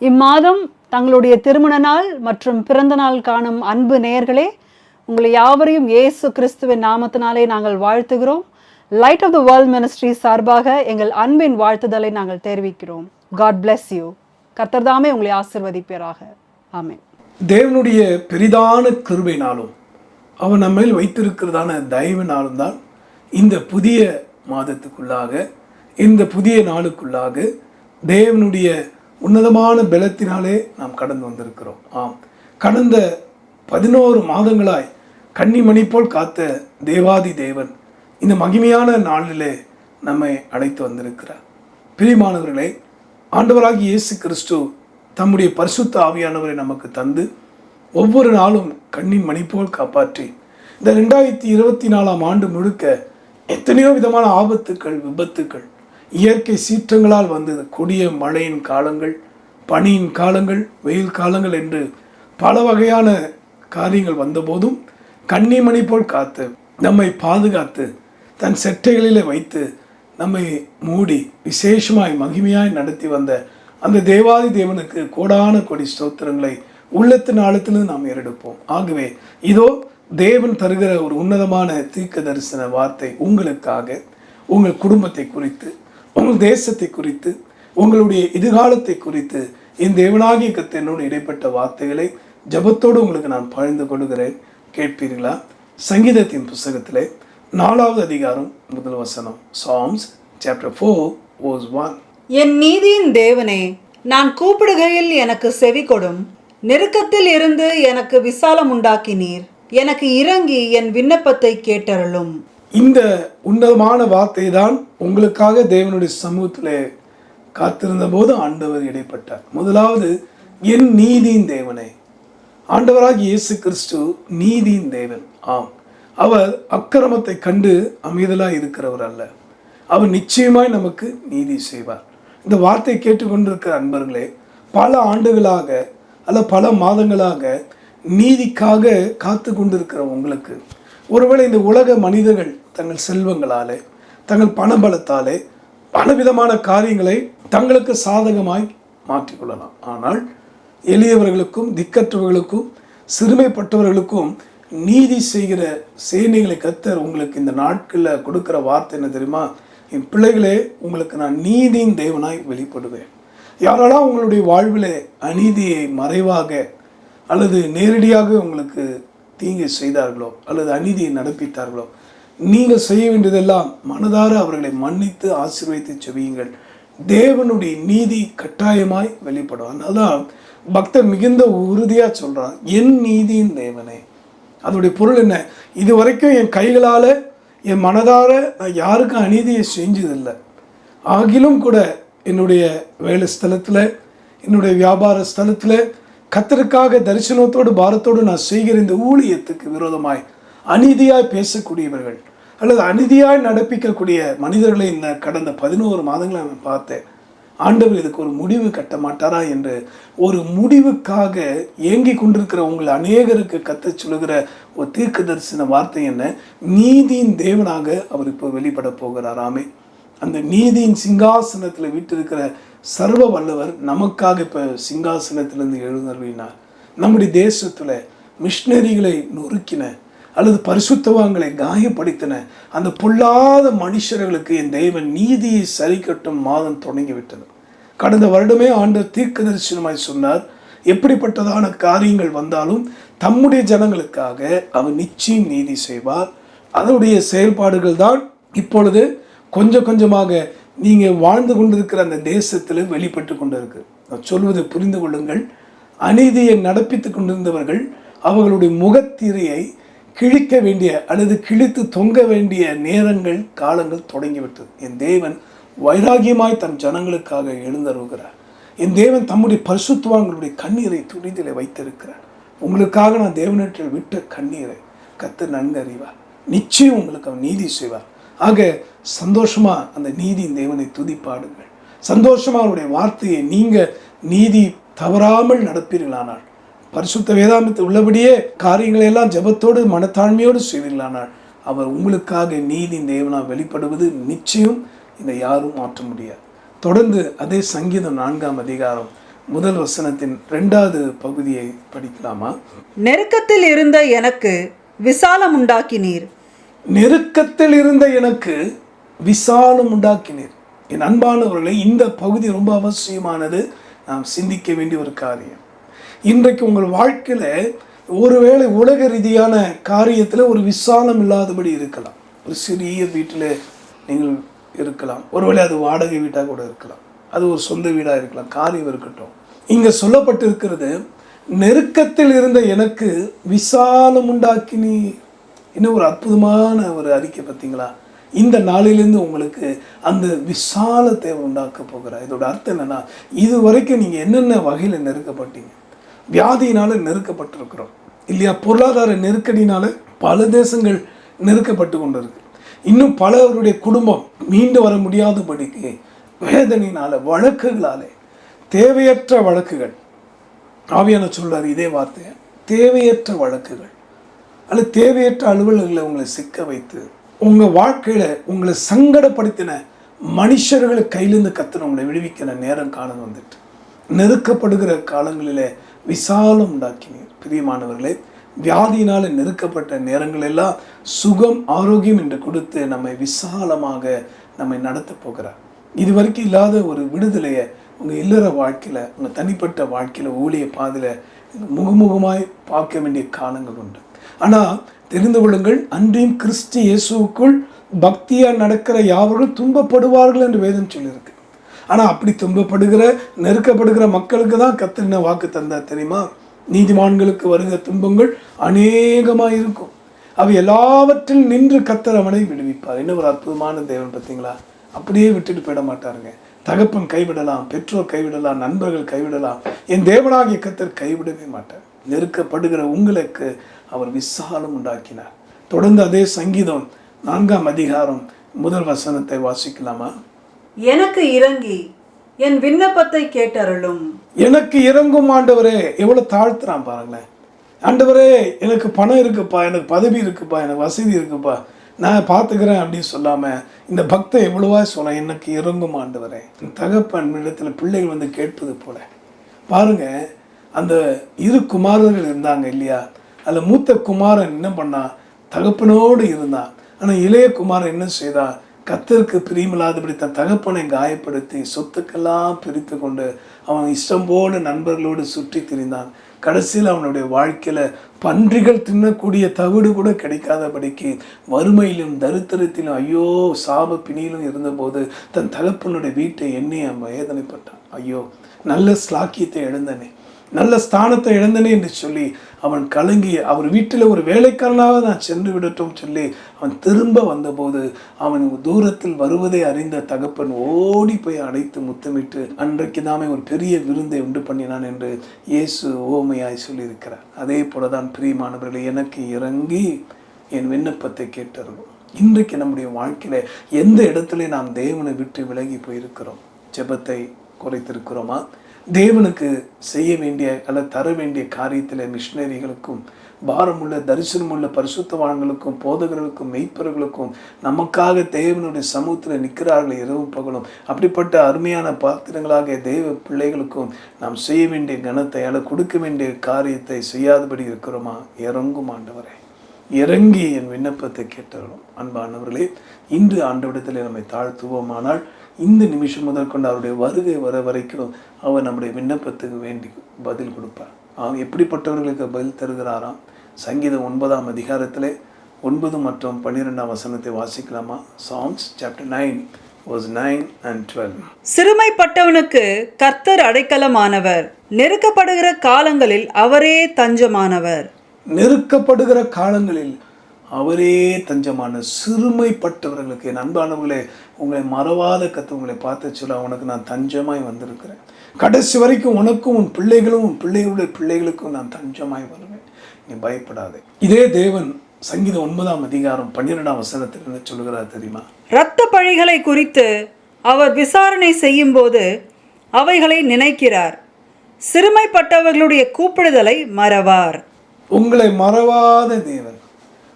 இம்மாதம் தங்களுடைய திருமண நாள் மற்றும் பிறந்த நாள் காணும் அன்பு நேயர்களே, உங்களை யாவரையும் இயேசு கிறிஸ்துவின் நாமத்தினாலே நாங்கள் வாழ்த்துகிறோம். Light of the world ministry சார்பாக எங்கள் அன்பின் வாழ்த்துதலை நாங்கள் தெரிவிக்கிறோம். God bless you. கர்த்தர் தாமே உங்களை ஆசீர்வதிப்பாராக. ஆமென். தேவனுடைய பெரிதான கிருபையினாலும் அவர் நம்மேல் வைத்திருக்கிறதான தயவினாலும் தான் இந்த புதிய மாதத்துக்குள்ளாக, இந்த புதிய நாளுக்குள்ளாக தேவனுடைய உன்னதமான பலத்தினாலே நாம் கடந்து வந்திருக்கிறோம். கடந்த 11 மாதங்களாய் கன்னிமணி போல் காத்த தேவாதி தேவன் இந்த மகிமையான நாளிலே நம்மை அழைத்து வந்திருக்கிறார். பிரியமானவர்களே, ஆண்டவராகிய இயேசு கிறிஸ்து தம்முடைய பரிசுத்த ஆவியானவரை நமக்கு தந்து ஒவ்வொரு நாளும் கண்ணின் மணி போல் காப்பாற்றி இந்த 2024 ஆண்டு முழுக்க எத்தனையோ விதமான ஆபத்துக்கள், விபத்துக்கள், இயற்கை சீற்றங்களால் வந்தது, கொடிய மழையின் காலங்கள், பனியின் காலங்கள், வெயில் காலங்கள் என்று பல வகையான காரியங்கள் வந்தபோதும் கன்னிமணி போல் காத்து நம்மை பாதுகாத்து தன் செட்டைகளிலே வைத்து நம்மை மூடி விசேஷமாய் மகிமையாய் நடத்தி வந்த அந்த தேவாதி தேவனுக்கு கோடான கோடி ஸ்தோத்திரங்களை உள்ளத்தின் ஆழத்திலிருந்து நாம் ஏறெடுப்போம். ஆகவே இதோ தேவன் தருகிற ஒரு உன்னதமான தீர்க்க தரிசன வார்த்தை உங்களுக்காக, உங்கள் குடும்பத்தை குறித்து, உங்கள் தேசத்தை குறித்து, உங்களுடைய எதிர்காலத்தை குறித்து என் தேவனாகிய கர்த்தரோடு இடைப்பட்ட வார்த்தைகளை ஜபத்தோடு உங்களுக்கு நான் பகிர்ந்து கொள்கிறேன். கேட்பீர்களா? சங்கீதத்தின் புஸ்தகத்திலே 4வது அதிகாரம் 1 வசனம். Psalms chapter 4 verse 1. என் நீதியின் தேவனே, நான் கூப்பிடுகையில் எனக்கு செவி கொடும். நெருக்கத்தில் இருந்து எனக்கு விசாலம் உண்டாக்கினீர். எனக்கு இறங்கி என் விண்ணப்பத்தை கேட்டருளும். இந்த உன்னதமான வார்த்தை தான் உங்களுக்காக தேவனுடைய சமூகத்திலே காத்திருந்த போது ஆண்டவர் இடைப்பட்டார். முதலாவது, என் நீதியின் தேவனே. ஆண்டவராகிய இயேசு கிறிஸ்து நீதியின் தேவன். அவர் அக்கிரமத்தை கண்டு அமைதலாய் இருக்கிறவர் அல்ல. அவர் நிச்சயமாய் நமக்கு நீதி செய்வார். இந்த வார்த்தை கேட்டுக்கொண்டிருக்கிற அன்பர்களே, பல ஆண்டுகளாக அல்ல பல மாதங்களாக நீதிக்காக காத்து கொண்டிருக்கிற உங்களுக்கு, ஒருவேளை இந்த உலக மனிதர்கள் தங்கள் செல்வங்களாலே, தங்கள் பணபலத்தாலே பலவிதமான காரியங்களை தங்களுக்கு சாதகமாய் மாற்றிக்கொள்ளலாம். ஆனால் எளியவர்களுக்கும், திக்கற்றவர்களுக்கும், சிறுமைப்பட்டவர்களுக்கும் நீதி செய்கிற சேனைகளை கர்த்தர் உங்களுக்கு இந்த நாட்களில் கொடுக்குற வார்த்தை என்ன தெரியுமா? என் பிள்ளைகளே, உங்களுக்கு நான் நீதியின் தேவனாய் வெளிப்படுவேன். யாரெல்லாம் உங்களுடைய வாழ்வில் அநீதியை மறைவாக அல்லது நேரடியாக உங்களுக்கு தீங்கு செய்தார்களோ அல்லது அநீதியை நடப்பித்தார்களோ, நீங்கள் செய்ய வேண்டியதெல்லாம் மனதார அவர்களை மன்னித்து ஆசீர்வதித்து செவியுங்கள். தேவனுடைய நீதி கட்டாயமாய் வெளிப்படும். அதனால்தான் பக்தர் மிகுந்த உறுதியாக சொல்கிறான், என் நீதியின் தேவனே. அதோடைய பொருள் என்ன? இது வரைக்கும் என் கைகளால், என் மனதார நான் யாருக்கும் அநீதியை செஞ்சதில்லை. ஆகிலும் கூட என்னுடைய வேலை ஸ்தலத்தில், என்னுடைய வியாபார ஸ்தலத்தில் கர்த்தருக்காக தரிசனத்தோடு பாரத்தோடு நான் செய்கிற இந்த ஊழியத்துக்கு விரோதமாய் அநீதியாய் பேசக்கூடியவர்கள் அல்லது அநீதியாய் நடப்பிக்கக்கூடிய மனிதர்களை இந்த கடந்த 11 மாதங்களை நான் பார்த்தேன். ஆண்டவர் இதுக்கு ஒரு முடிவு கட்ட மாட்டாரா என்று ஒரு முடிவுக்காக ஏங்கி கொண்டிருக்கிற உங்கள் அநேகருக்கு கத்த சொல்லுகிற ஒரு தீர்க்க தரிசன வார்த்தை என்ன? நீதியின் தேவனாக அவர் இப்போ வெளிப்பட போகிறாராமே. அந்த நீதியின் சிங்காசனத்தில் வீட்டிருக்கிற சர்வ வல்லவர் நமக்காக இப்போ சிங்காசனத்திலிருந்து எழுந்தருளினார். நம்முடைய தேசத்தில் மிஷினரிகளை நொறுக்கின அல்லது பரிசுத்தவான்களை காயப்படுத்தின அந்த பொல்லாத மனுஷர்களுக்கு என் தேவன் நீதியை சரி கட்டும் மாதம் தொடங்கிவிட்டது. கடந்த வருடமே ஆண்டவர் தீர்க்க தரிசனமாய் சொன்னார், எப்படிப்பட்டதான காரியங்கள் வந்தாலும் தம்முடைய ஜனங்களுக்காக அவர் நிச்சயம் நீதி செய்வார். அதனுடைய செயல்பாடுகள் தான் இப்பொழுது கொஞ்சம் கொஞ்சமாக நீங்கள் வாழ்ந்து கொண்டிருக்கிற அந்த தேசத்தில் வெளிப்பட்டு கொண்டு இருக்கு. நான் சொல்வதை புரிந்து கொள்ளுங்கள். அநீதியை நடப்பித்து கொண்டிருந்தவர்கள் அவர்களுடைய முகத்திரையை கிழிக்க வேண்டிய அல்லது கிழித்து தொங்க வேண்டிய நேரங்கள், காலங்கள் தொடங்கிவிட்டது. என் தேவன் வைராகியமாய் தன் ஜனங்களுக்காக எழுந்தருகிறார். என் தேவன் தம்முடைய பரிசுத்தவான்களுடைய கண்ணீரை துணிதிலே வைத்திருக்கிறார். உங்களுக்காக நான் தேவனிடத்தில் விட்ட கண்ணீரை கர்த்தர் நன்கு அறிவார். நிச்சயம் உங்களுக்கு அவர் நீதி செய்வார். ஆக சந்தோஷமா அந்த நீதியின் தேவனை துதிப்பாடுங்கள். சந்தோஷமா அவருடைய வார்த்தையை நீங்கள் நீதி தவறாமல் நடப்பீர்களானால், பரிசுத்த வேதாந்தத்தில் உள்ளபடியே காரியங்களை எல்லாம் ஜெபத்தோடு மனத்தாழ்மையோடு செய்வீர்களானால், அவர் உங்களுக்காக நீதியின் தேவனாக வெளிப்படுவது நிச்சயம். இதை யாரும் மாற்ற முடியாது. தொடர்ந்து அதே சங்கீதம் 4ஆம் அதிகாரம் முதல் வசனத்தின் 2வது பகுதியை படிக்கலாமா? நெருக்கத்தில் இருந்த எனக்கு விசாலம் உண்டாக்கினீர். நெருக்கத்தில் இருந்த எனக்கு விசாலம் உண்டாக்கினீர். என் அன்பானவர்களை, இந்த பகுதி ரொம்ப அவசியமானது, நாம் சிந்திக்க வேண்டிய ஒரு காரியம். இன்றைக்கு உங்கள் வாழ்க்கையில ஒருவேளை உலக ரீதியான காரியத்தில் ஒரு விசாலம் இல்லாதபடி இருக்கலாம். ஒரு சிறிய வீட்டில் நீங்கள் இருக்கலாம், ஒருவேளை அது வாடகை வீட்டாக கூட இருக்கலாம், அது ஒரு சொந்த வீடாக இருக்கலாம், காரியம் இருக்கட்டும். இங்கே சொல்லப்பட்டிருக்கிறது, நெருக்கத்தில் இருந்த எனக்கு விசாலம் உண்டாக்கினி. இன்னும் ஒரு அற்புதமான ஒரு அறிக்கை பார்த்தீங்களா? இந்த நாளிலிருந்து உங்களுக்கு அந்த விசாலத்தை உண்டாக்க போகிறார். இதோட அர்த்தம் என்னன்னா, இது வரைக்கும் நீங்கள் என்னென்ன வகையில் நெருக்கப்பட்டீங்க? வியாதியினால நெருக்கப்பட்டிருக்கிறோம் இல்லையா? பொருளாதார நெருக்கடினால பல தேசங்கள் நெருக்கப்பட்டு கொண்டு இருக்கு. இன்னும் பலருடைய குடும்பம் மீண்டு வர முடியாதபடிக்கு வேதனையினால, வழக்குகளாலே, தேவையற்ற வழக்குகள். ஆவியான சொல்றாரு இதே வார்த்தையை, தேவையற்ற வழக்குகள் அல்லது தேவையற்ற அலுவலர்களை உங்களை சிக்க வைத்து உங்கள் வாழ்க்கையில் உங்களை சங்கடப்படுத்தின மனுஷர்களை கையிலேருந்து கத்துன உங்களை விடுவிக்கிற நேரம் காலம் வந்துட்டு, நெருக்கப்படுகிற காலங்களில் விசாலம் உண்டாக்கினீர். பிரியமானவர்களே, வியாதியினால் நெருக்கப்பட்ட நேரங்கள் எல்லாம் சுகம், ஆரோக்கியம் என்று கொடுத்து நம்மை விசாலமாக நம்மை நடத்த போகிறார். இது வரைக்கும் இல்லாத ஒரு விடுதலையை உங்கள் இல்லற வாழ்க்கையில், உங்கள் தனிப்பட்ட வாழ்க்கையில், ஊழிய பாதையில் முகமுகமாய் பார்க்க வேண்டிய காலங்கள் உண்டு. ஆனால் தெரிந்து கொள்ளுங்கள், அன்றையும் கிறிஸ்து இயேசுவுக்குள் பக்தியாக நடக்கிற யாவரும் துன்பப்படுவார்கள் என்று வேதம் சொல்லியிருக்கு. ஆனால் அப்படி துன்பப்படுகிற, நெருக்கப்படுகிற மக்களுக்கு தான் கர்த்தர் வாக்கு தந்தார் தெரியுமா? நீதிமான்களுக்கு வருகிற துன்பங்கள் அநேகமாக இருக்கும், அவை எல்லாவற்றில் நின்று கர்த்தர் அவனை விடுவிப்பார். என்ன ஒரு அற்புதமான தேவன் பார்த்தீங்களா? அப்படியே விட்டுட்டு போயிட மாட்டாருங்க. தகப்பன் கைவிடலாம், பெற்றோர் கைவிடலாம், நண்பர்கள் கைவிடலாம், என் தேவனாகிய கர்த்தர் கைவிடவே மாட்டார். நெருக்கப்படுகிற உங்களுக்கு அவர் விசாலம் உண்டாக்கினார். தொடர்ந்து அதே சங்கீதம் 4ஆம் அதிகாரம் 1 வசனத்தை வாசிக்கலாமா? எனக்கு இறங்கி என் விண்ணப்பத்தை கேட்டருளும். எனக்கு இறங்கும் ஆண்டவரே. எவ்வளவு தாழ்த்துறான் பாருங்களேன். ஆண்டவரே, எனக்கு பணம் இருக்குப்பா, எனக்கு பதவி இருக்குப்பா, எனக்கு வசதி இருக்குப்பா, நான் பார்த்துக்கிறேன் அப்படின்னு சொல்லாமல் இந்த பக்தை எவ்வளவா சொல்ல, எனக்கு இறங்கும் ஆண்டவரே. தகப்பன் இடத்துல பிள்ளைகள் வந்து கேட்பது போல பாருங்க. அந்த 2 குமாரர்கள் இருந்தாங்க இல்லையா? அதில் மூத்த குமாரன் என்ன பண்ணா? தகப்பனோடு இருந்தான். ஆனால் இளைய குமாரன் என்ன செய்தா? கர்த்தருக்கு பிரியமில்லாதபடி தன் தகப்பனை காயப்படுத்தி சொத்துக்கெல்லாம் பிரித்து கொண்டு அவன் இஷ்டம் போல நண்பர்களோடு சுற்றி திரிந்தான். கடைசியில் அவனுடைய வாழ்க்கையில் பன்றிகள் தின்னக்கூடிய தவிடு கூட கிடைக்காதபடிக்கு வறுமையிலும் தரித்திரத்திலும் ஐயோ சாப பிணியிலும் இருந்தபோது தன் தகப்பனுடைய வீட்டை எண்ணி அவன் வேதனைப்பட்டான். ஐயோ, நல்ல ஸ்லாக்கியத்தை இழந்தனே, நல்ல ஸ்தானத்தை இழந்தனே என்று சொல்லி அவன் கலங்கி, அவர் வீட்டில் ஒரு வேலைக்காரனாக நான் சென்று விடட்டும் சொல்லி அவன் திரும்ப வந்தபோது அவன் தூரத்தில் வருவதை அறிந்த தகப்பன் ஓடி போய் அடைத்து முத்தமிட்டு அன்றைக்கு தாமே ஒரு பெரிய விருந்தை உண்டு பண்ணினான் என்று இயேசு ஓமையாய் சொல்லியிருக்கிறார். அதே போலதான் பிரியமானவர்களே, எனக்கு இறங்கி என் விண்ணப்பத்தை கேட்டருளும். இன்றைக்கு நம்முடைய வாழ்க்கையில எந்த இடத்துல நாம் தேவனை விட்டு விலகி போயிருக்கிறோம்? ஜெபத்தை குறைத்திருக்கிறோமா? தேவனுக்கு செய்ய வேண்டிய அல்ல தர வேண்டிய காரியத்தில் மிஷினரிகளுக்கும், பாரமுள்ள தரிசனமுள்ள பரிசுத்தவான்களுக்கும், போதகர்களுக்கும், மெய்ப்பர்களுக்கும், நமக்காக தேவனுடைய சமூகத்தில் நிற்கிறார்கள் இரவும் பகலும். அப்படிப்பட்ட அருமையான பாத்திரங்களாக தேவ பிள்ளைகளுக்கும் நாம் செய்ய வேண்டிய கனத்தை அல்ல கொடுக்க வேண்டிய காரியத்தை செய்யாதபடி இருக்கிறோமா? இறங்கும் ஆண்டவரே, இறங்கி என் விண்ணப்பத்தை கேட்டவர்களும். அன்பானவர்களே, இன்று ஆண்டவரிடத்தில் நம்மை தாழ்த்துவோமானால் இந்த நிமிஷம் முதற்கொண்டு அவருடைய வருகை வர வரைக்கும் அவர் நம்முடைய விண்ணப்பத்துக்கு வேண்டி பதில் கொடுப்பார். அவன் எப்படிப்பட்டவர்களுக்கு பதில் தருகிறாராம்? சங்கீதம் 9ஆம் அதிகாரத்திலே 9 மற்றும் 12ஆம் வசனத்தை வாசிக்கலாமா? Psalms chapter 9 verse 9 and 12. சிறுமைப்பட்டவனுக்கு கர்த்தர் அடைக்கலமானவர், நெருக்கப்படுகிற காலங்களில் அவரே தஞ்சமானவர். நெருக்கப்படுகிற காலங்களில் அவரே தஞ்சமான சிறுமைப்பட்டவர்களுக்கு. என் அன்பானவர்களே, உங்களை மறவாத கத்து உங்களை பார்த்து சொல்ல, உனக்கு நான் தஞ்சமாய் வந்திருக்கிறேன். கடைசி வரைக்கும் உனக்கும் உன் பிள்ளைகளும் உன் பிள்ளைகளுடைய பிள்ளைகளுக்கும் நான் தஞ்சமாய் வருவேன், நீ பயப்படாதே. இதே தேவன் சங்கீதம் 9ஆம் அதிகாரம் 12ஆம் வசனத்தில் என்ன சொல்லுகிறார் தெரியுமா? இரத்த பழிகளை குறித்து அவர் விசாரணை செய்யும் போது அவைகளை நினைக்கிறார், சிறுமைப்பட்டவர்களுடைய கூப்பிடுதலை மறவார். உங்களை மறவாத தேவன்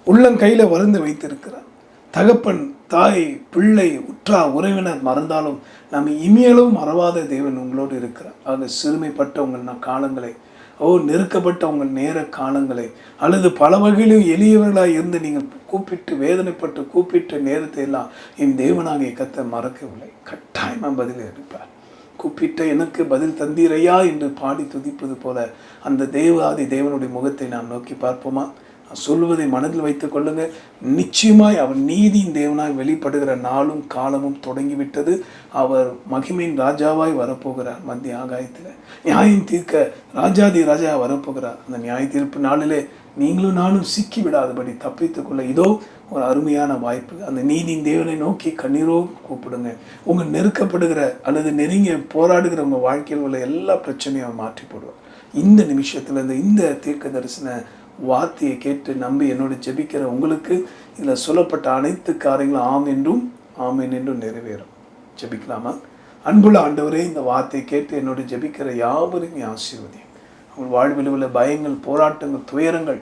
உள்ளங்கையில் வருந்து வைத்திருக்கிறார். தகப்பன் தாய், பிள்ளை, உற்றார் உறவினர் மறந்தாலும் நம்ம இமையளவும் மறவாத தேவன் உங்களோடு இருக்கிறார். ஆக சிறுமைப்பட்ட உங்கள் காலங்களை, நெருக்கப்பட்ட உங்கள் நேர காலங்களை, அல்லது பல வகையிலும் எளியவர்களாக இருந்து நீங்கள் கூப்பிட்டு வேதனைப்பட்டு கூப்பிட்ட நேரத்தை எல்லாம் என் தேவனாகிய கர்த்தர் மறக்கவில்லை. கட்டாயமாக பதில் எடுப்பார். கூப்பிட்ட எனக்கு பதில் தந்தீரையா என்று பாடி துதிப்பது போல அந்த தேவாதி தேவனுடைய முகத்தை நாம் நோக்கி பார்ப்போமா? சொல்வதை மனதில் வைத்துக் கொள்ளுங்க. நிச்சயமாய் அவர் நீதியின் தேவனாய் வெளிப்படுகிற நாளும் காலமும் தொடங்கிவிட்டது. அவர் மகிமையின் ராஜாவாய் வரப்போகிறார். மத்திய ஆகாயத்தில் நியாயம் தீர்க்க ராஜாதி ராஜா வரப்போகிறார். அந்த நியாய தீர்ப்பு நாளிலே நீங்களும் நானும் சிக்கி விடாதபடி தப்பித்துக்கொள்ள இதோ ஒரு அருமையான வாய்ப்பு. அந்த நீதியின் தேவனை நோக்கி கண்ணீரோ கூப்பிடுங்க. உங்கள் நெருக்கப்படுகிற அல்லது நெருங்கிய போராடுகிற உங்கள் வாழ்க்கையில் உள்ள எல்லா பிரச்சனையும் அவர் மாற்றி போடுவார். இந்த நிமிஷத்துல இந்த தீர்க்க தரிசன வார்த்தையை கேட்டு நம்பி என்னோடு ஜெபிக்கிற உங்களுக்கு இதில் சொல்லப்பட்ட அனைத்து காரியங்களும் ஆமென் என்றும் நிறைவேறும். ஜெபிக்கலாமா? அன்புள்ள ஆண்டவரே, இந்த வார்த்தையை கேட்டு என்னோடு ஜெபிக்கிற யாவரையும் ஆசீர்வதியும். அவங்க வாழ்வில் உள்ள பயங்கள், போராட்டங்கள், துயரங்கள்,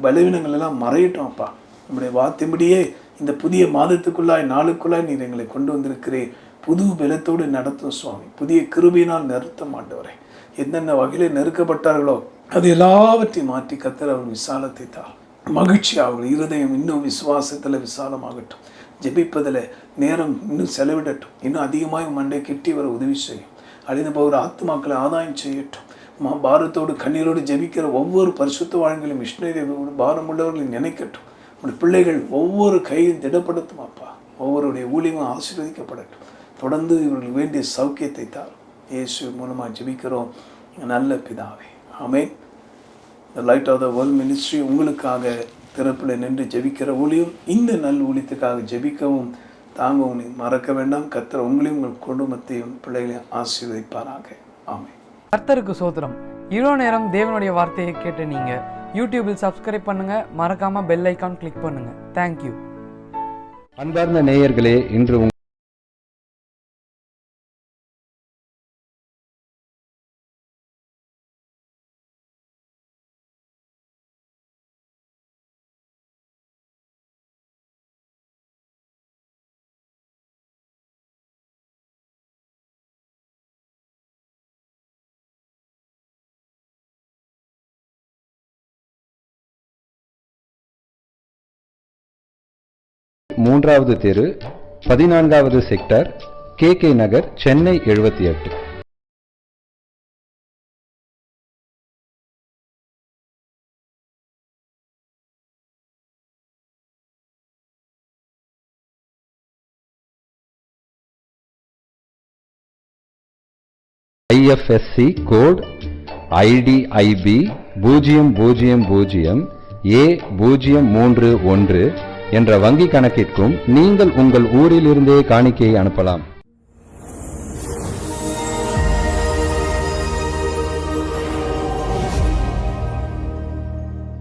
பலவீனங்கள் எல்லாம் மறையட்டும் அப்பா. நம்முடைய வார்த்தைப்படியே இந்த புதிய மாதத்துக்குள்ளாய் நாளுக்குள்ளாய் நீர் எங்களை கொண்டு வந்திருக்கிறேன். புது பலத்தோடு நடத்தும் சுவாமி. புதிய கிருபையினால் நிறுத்தம் ஆண்டவரே. என்னென்ன வகையில் நெருக்கப்பட்டார்களோ அது எல்லாவற்றையும் மாற்றி கர்த்தர் அவர் விசாலத்தை தார். மகிழ்ச்சி அவர்கள் இருதயம் இன்னும் விசுவாசத்தில் விசாலமாகட்டும். ஜெபிப்பதில் நேரம் இன்னும் செலவிடட்டும். இன்னும் அதிகமாக மண்டை கெட்டி வர உதவி செய்யும். அழிந்து போகிற ஆத்துமாக்களை ஆதாயம் செய்யட்டும். பாரத்தோடு கண்ணீரோடு ஜெபிக்கிற ஒவ்வொரு பரிசுத்த வாழ்க்கையிலும் மிஷினரி பாரம் உள்ளவர்களை நினைக்கட்டும். உங்களுடைய பிள்ளைகள் ஒவ்வொரு கையும் திடப்படுத்தும் அப்பா. ஒவ்வொருடைய ஊழியமும் ஆசீர்வதிக்கப்படட்டும். தொடர்ந்து இவர்களுக்கு வேண்டிய சௌக்கியத்தை தார். இயேசு மூலமாக ஜெபிக்கிறோம் நல்ல பிதாவே. ஆமென். The Light of the World Ministry உங்களுக்காக திறப்பில் நின்று ஜெபிக்கிற ஊழியம். இந்த நல் ஊழியத்துக்காக ஜெபிக்கவும் தாங்கவும் மறக்க வேண்டாம். கர்த்தர் உங்களையும் உங்கள் குடும்பத்தையும் பிள்ளைகளையும் ஆசீர்வதிப்பாராக. ஆமென். கர்த்தருக்கு சோத்திரம். இவ்வளோ நேரம் தேவனுடைய வார்த்தையை கேட்டு நீங்க யூடியூபில் சப்ஸ்கிரைப் பண்ணுங்க. மறக்காம பெல் ஐக்கான் கிளிக் பண்ணுங்க. தேங்க்யூ. அன்பார்ந்த நேயர்களே, இன்று மூன்றாவது தெரு, 14வது sector, KK Nagar, Chennai 78. IFSC code IDIB 000 A031 என்ற வங்கி கணக்கிற்கும் நீங்கள் உங்கள் ஊரிலிருந்தே காணிக்கையை அனுப்பலாம்.